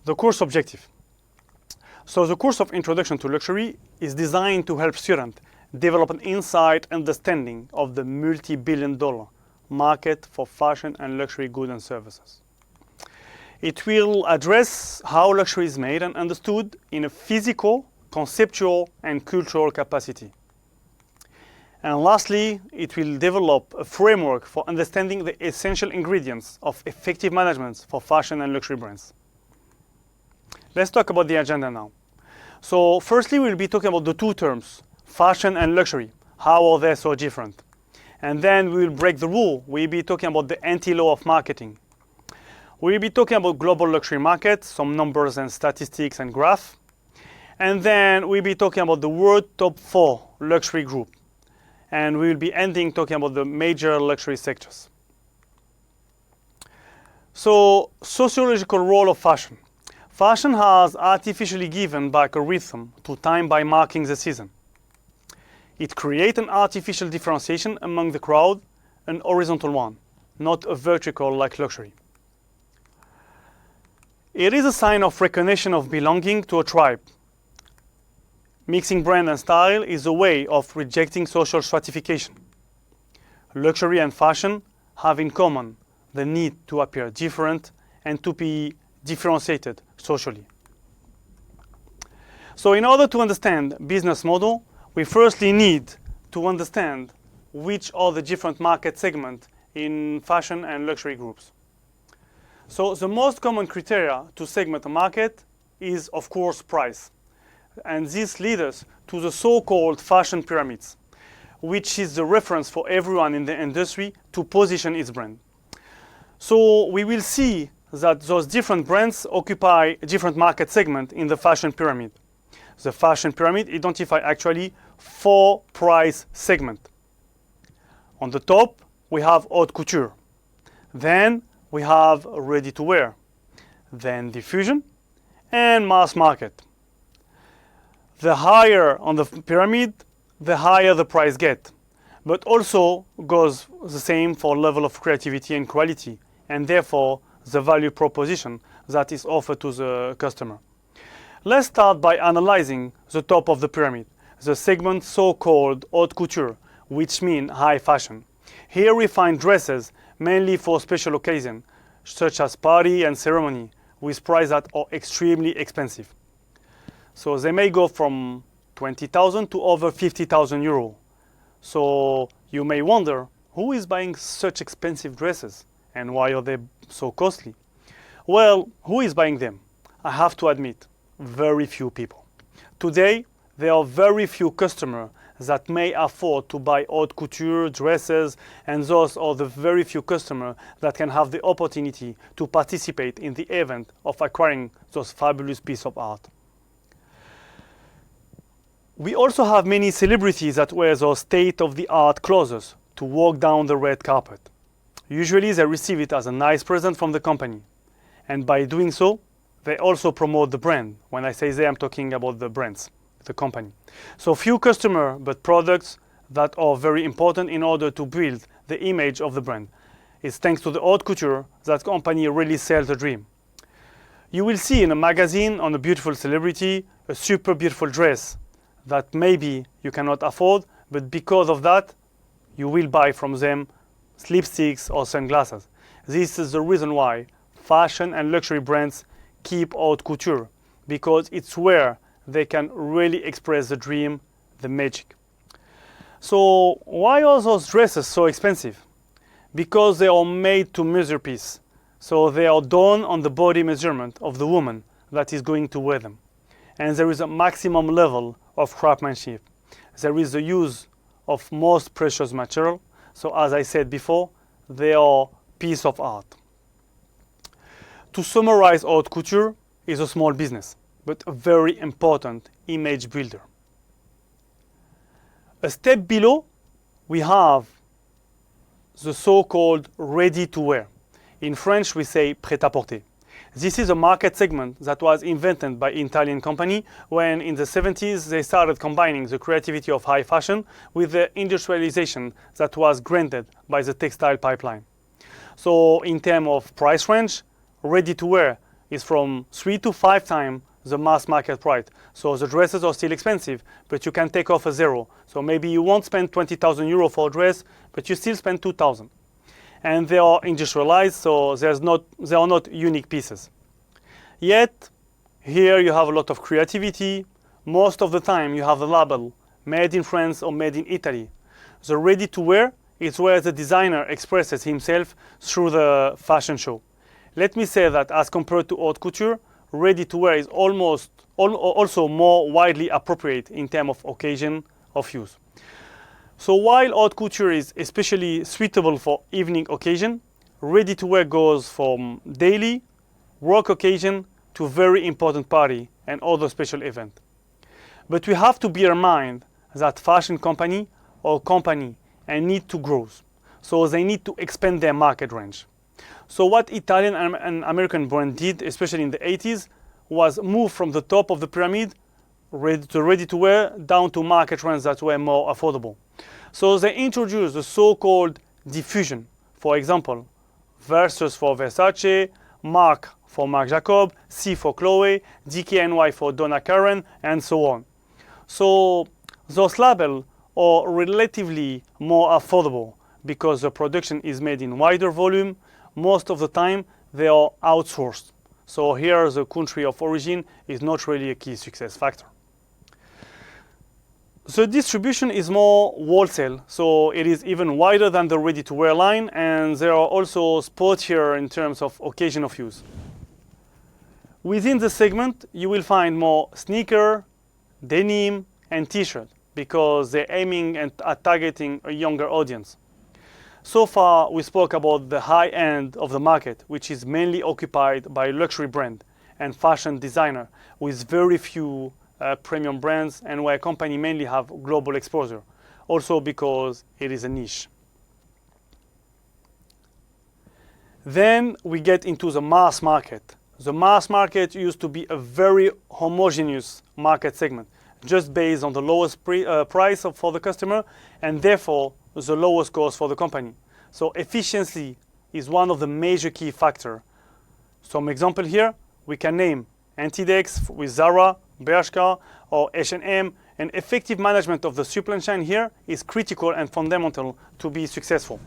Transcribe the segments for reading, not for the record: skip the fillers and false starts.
The course objective. So the course of Introduction to Luxury is designed to help students develop an insight understanding of the multi-billion-dollar market for fashion and luxury goods and services. It will address how luxury is made and understood in a physical, conceptual, and cultural capacity. And lastly, it will develop a framework for understanding the essential ingredients of effective management for fashion and luxury brands. Let's talk about the agenda now. So firstly, we'll be talking about the two terms, fashion and luxury. How are they so different? And then we will break the rule. We'll be talking about the anti-law of marketing. We'll be talking about global luxury market, some numbers and statistics and graph. And then we'll be talking about the world top 4 luxury group. And we will be ending talking about the major luxury sectors. So, sociological role of fashion. Fashion has artificially given back a rhythm to time by marking the season. It creates an artificial differentiation among the crowd, an horizontal one, not a vertical like luxury. It is a sign of recognition of belonging to a tribe. Mixing brand and style is a way of rejecting social stratification. Luxury and fashion have in common the need to appear different and to be differentiated socially. So in order to understand business model, we firstly need to understand which are the different market segments in fashion and luxury groups. So the most common criteria to segment a market is, of course, price. And this leads us to the so-called fashion pyramids, which is the reference for everyone in the industry to position its brand. So we will see that those different brands occupy different market segments in the fashion pyramid. The fashion pyramid identifies actually 4 price segments. On the top, we have haute couture. Then we have ready-to-wear. Then diffusion and mass market. The higher on the pyramid, the higher the price gets. But also goes the same for level of creativity and quality, and therefore the value proposition that is offered to the customer. Let's start by analyzing the top of the pyramid, the segment so-called haute couture, which means high fashion. Here we find dresses mainly for special occasions, such as party and ceremony, with prices that are extremely expensive. So they may go from 20,000 to over 50,000 euro. So you may wonder, who is buying such expensive dresses and why are they so costly? Well, who is buying them? I have to admit, very few people. Today, there are very few customers that may afford to buy haute couture dresses, and those are the very few customers that can have the opportunity to participate in the event of acquiring those fabulous pieces of art. We also have many celebrities that wear those state-of-the-art clothes to walk down the red carpet. Usually they receive it as a nice present from the company. And by doing so, they also promote the brand. When I say they, I'm talking about the brands, the company. So few customers, but products that are very important in order to build the image of the brand. It's thanks to the haute couture that company really sells the dream. You will see in a magazine on a beautiful celebrity a super beautiful dress that maybe you cannot afford, but because of that, you will buy from them lipsticks or sunglasses. This is the reason why fashion and luxury brands keep haute couture, because it's where they can really express the dream, the magic. So why are those dresses so expensive? Because they are made to measure piece. So they are done on the body measurement of the woman that is going to wear them. And there is a maximum level of craftsmanship. There is the use of most precious material. So as I said before, they are piece of art. To summarize, haute couture is a small business, but a very important image builder. A step below, we have the so-called ready-to-wear. In French, we say prêt-à-porter. This is a market segment that was invented by an Italian company when in the 70s they started combining the creativity of high fashion with the industrialization that was granted by the textile pipeline. So in terms of price range, ready-to-wear is from 3 to 5 times the mass market price. So the dresses are still expensive, but you can take off a zero. So maybe you won't spend 20,000 euro for a dress, but you still spend 2,000. And they are industrialized, so they are not unique pieces. Yet, here you have a lot of creativity. Most of the time you have the label made in France or made in Italy. The ready-to-wear is where the designer expresses himself through the fashion show. Let me say that as compared to haute couture, ready-to-wear is also more widely appropriate in terms of occasion of use. So while haute couture is especially suitable for evening occasion, ready-to-wear goes from daily, work occasion to very important party and other special event. But we have to bear in mind that fashion company or company and need to grow. So they need to expand their market range. So what Italian and American brand did, especially in the 80s, was move from the top of the pyramid, ready-to-wear, down to market range that were more affordable. So they introduced the so-called diffusion. For example, Versus for Versace, Marc for Marc Jacob, C for Chloe, DKNY for Donna Karan, and so on. So those labels are relatively more affordable because the production is made in wider volume. Most of the time, they are outsourced. So here, the country of origin is not really a key success factor. The distribution is more wholesale, so it is even wider than the ready-to-wear line, and there are also sportier in terms of occasion of use. Within the segment, you will find more sneaker, denim, and t-shirt because they're aiming at targeting a younger audience. So far, we spoke about the high end of the market, which is mainly occupied by luxury brand and fashion designer with very few premium brands and where companies mainly have global exposure, also because it is a niche. Then we get into the mass market. The mass market used to be a very homogeneous market segment, just based on the lowest price for the customer and therefore the lowest cost for the company. So efficiency is one of the major key factors. Some example here, we can name Antidex with Zara, Bershka, or H&M, and effective management of the supply chain here is critical and fundamental to be successful.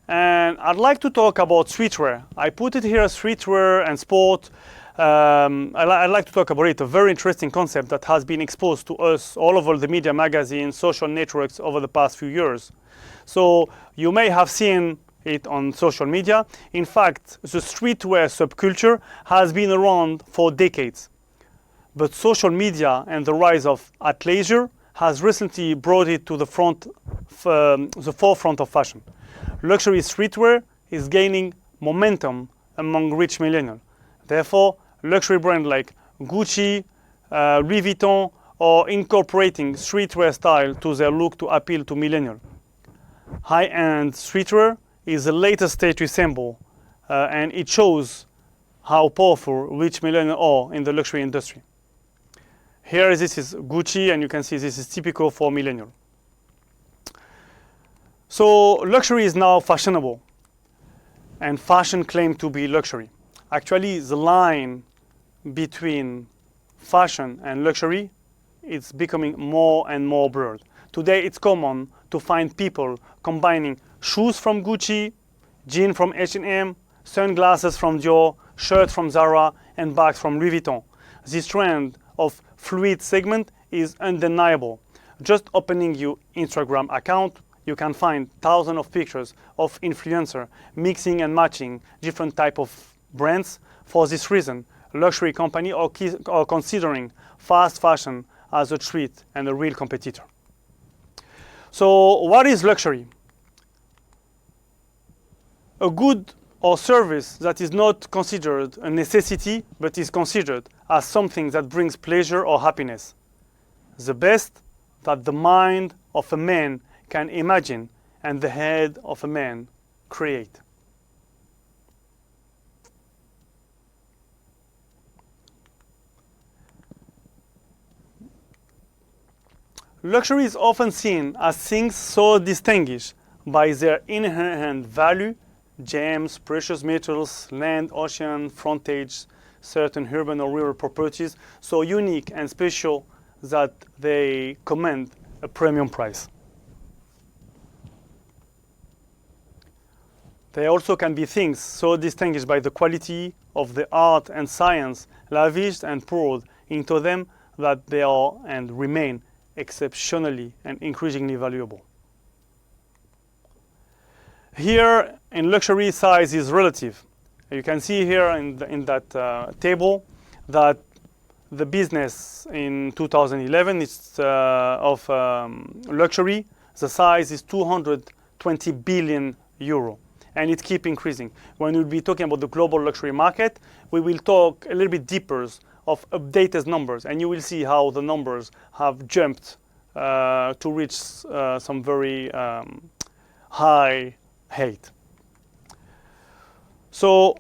And I'd like to talk about streetwear. I put it here, streetwear and sport. I'd like to talk about it, a very interesting concept that has been exposed to us all over the media magazines, social networks over the past few years. So you may have seen it on social media. In fact, the streetwear subculture has been around for decades. But social media and the rise of athleisure has recently brought it to the forefront of fashion. Luxury streetwear is gaining momentum among rich millennials. Therefore, luxury brands like Gucci, Louis Vuitton are incorporating streetwear style to their look to appeal to millennials. High-end streetwear is the latest status symbol, and it shows how powerful rich millennials are in the luxury industry. Here, this is Gucci, and you can see this is typical for millennials. So luxury is now fashionable, and fashion claims to be luxury. Actually, the line between fashion and luxury is becoming more and more blurred. Today, it's common to find people combining shoes from Gucci, jeans from H&M, sunglasses from Dior, shirts from Zara, and bags from Louis Vuitton. This trend of fluid segment is undeniable. Just opening your Instagram account, you can find thousands of pictures of influencers mixing and matching different types of brands. For this reason, luxury companies are considering fast fashion as a threat and a real competitor. So what is luxury? A good or service that is not considered a necessity but is considered as something that brings pleasure or happiness. The best that the mind of a man can imagine and the head of a man create. Luxury is often seen as things so distinguished by their inherent value, gems, precious metals, land, ocean, frontage, certain urban or rural properties, so unique and special that they command a premium price. They also can be things so distinguished by the quality of the art and science lavished and poured into them that they are and remain exceptionally and increasingly valuable. Here, in luxury, size is relative. You can see here in that table that the business in 2011 is of luxury. The size is 220 billion euro, and it keeps increasing. When we'll be talking about the global luxury market, we will talk a little bit deeper of updated numbers, and you will see how the numbers have jumped to reach some very high height. So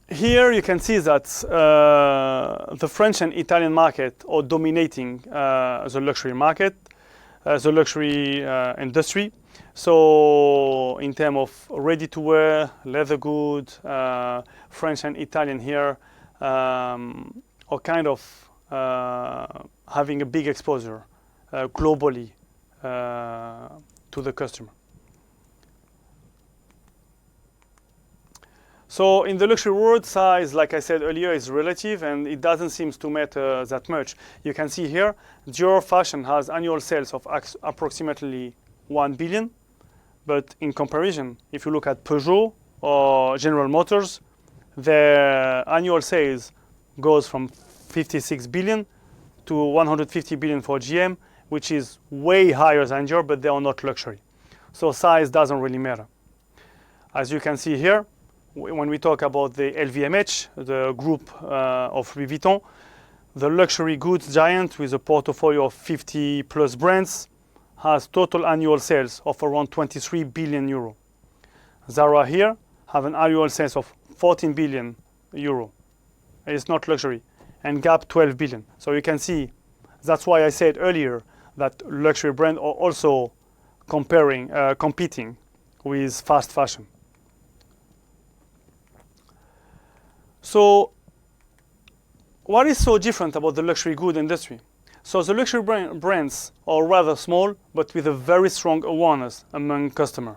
here you can see that the French and Italian market are dominating the luxury market, the luxury industry. So in terms of ready-to-wear, leather goods, French and Italian here are kind of having a big exposure globally to the customer. So in the luxury world, size, like I said earlier, is relative and it doesn't seem to matter that much. You can see here, Dior Fashion has annual sales of approximately 1 billion. But in comparison, if you look at Peugeot or General Motors, their annual sales goes from 56 billion to 150 billion for GM, which is way higher than Dior, but they are not luxury. So size doesn't really matter. As you can see here, when we talk about the LVMH, the group of Louis Vuitton, the luxury goods giant with a portfolio of 50 plus brands has total annual sales of around 23 billion euro. Zara here have an annual sales of 14 billion euro. It's not luxury. And Gap 12 billion. So you can see, that's why I said earlier that luxury brands are also competing with fast fashion. So what is so different about the luxury good industry? So the luxury brands are rather small, but with a very strong awareness among customers.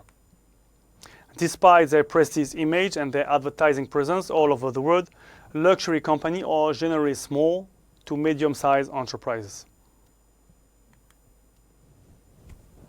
Despite their prestige image and their advertising presence all over the world, luxury companies are generally small to medium-sized enterprises.